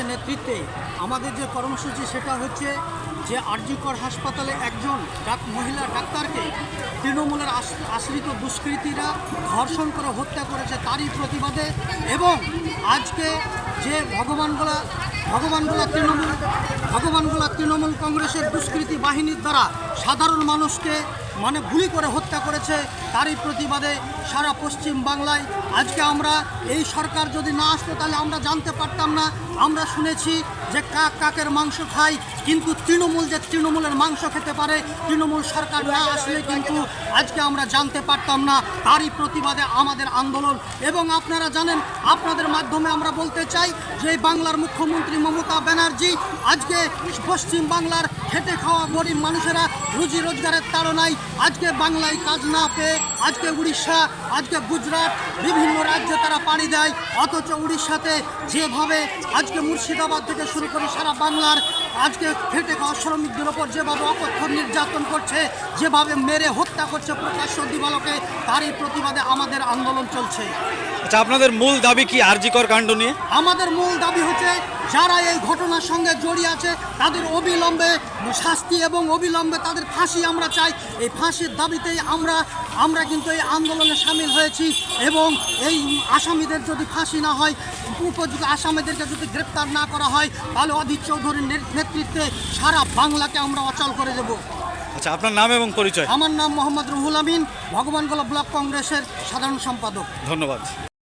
কংগ্রেসের নেতৃত্বে আমাদের যে কর্মসূচি সেটা হচ্ছে যে আর.জি. কর হাসপাতালে একজন মহিলা ডাক্তারকে তৃণমূলের আশ্রিত দুষ্কৃতীরা ধর্ষণ করে হত্যা করেছে তারই প্রতিবাদে, এবং আজকে যে ভগবানগোলা তৃণমূল কংগ্রেসের দুষ্কৃতী বাহিনীর দ্বারা সাধারণ মানুষকে গুলি করে হত্যা করেছে তারই প্রতিবাদে সারা পশ্চিম বাংলায় আজকে আমরা এই সরকার যদি না আসতো তাহলে আমরা জানতে পারতাম না। আমরা শুনেছি যে কাকের মাংস খায়, কিন্তু তৃণমূলের মাংস খেতে পারে, তৃণমূল সরকার না আসলে কিন্তু আজকে আমরা জানতে পারতাম না। তারই প্রতিবাদে আমাদের আন্দোলন। এবং আপনারা জানেন, আপনাদের মাধ্যমে আমরা বলতে চাই যে বাংলার মুখ্যমন্ত্রী মমতা ব্যানার্জি আজকে পশ্চিম বাংলার খেটে খাওয়া গরিব মানুষেরা রুজি রোজগারের তাড়নায় আজকে বাংলায় কাজ না পেয়ে আজকে উড়িষ্যা, আজকে গুজরাট, বিভিন্ন রাজ্যে তারা পাড়ি দেয়। অথচ উড়িষ্যাতে যেভাবে আজকে মুর্শিদাবাদ থেকে শুরু করে সারা বাংলার আজকে খেটে খাওয়া শ্রমিকদের ওপর যেভাবে অকথ্য নির্যাতন করছে, যেভাবে মেরে হত্যা করছে প্রকাশ্য দিবালোকে, তারই প্রতিবাদে আমাদের আন্দোলন চলছে। আচ্ছা, আপনাদের মূল দাবি কি আর.জি. কর কাণ্ড নিয়ে? আমাদের মূল দাবি হচ্ছে যারা এই ঘটনার সঙ্গে জড়িয়ে আছে তাদের অবিলম্বে শাস্তি এবং অবিলম্বে তাদের ফাঁসি আমরা চাই। এই ফাঁসির দাবিতেই আমরা কিন্তু এই আন্দোলনে সামিল হয়েছি। এবং এই আসামিদের যদি ফাঁসি না হয়, উপযুক্ত আসামিদেরকে যদি গ্রেপ্তার না করা হয়, তাহলে অধীর চৌধুরীর নেতৃত্বে সারা বাংলাকে আমরা অচল করে দেব। আচ্ছা, আপনার নাম এবং পরিচয়? আমার নাম মোহাম্মদ রুহুল আমিন, ভগবানগোলা ব্লক কংগ্রেসের সাধারণ সম্পাদক। ধন্যবাদ।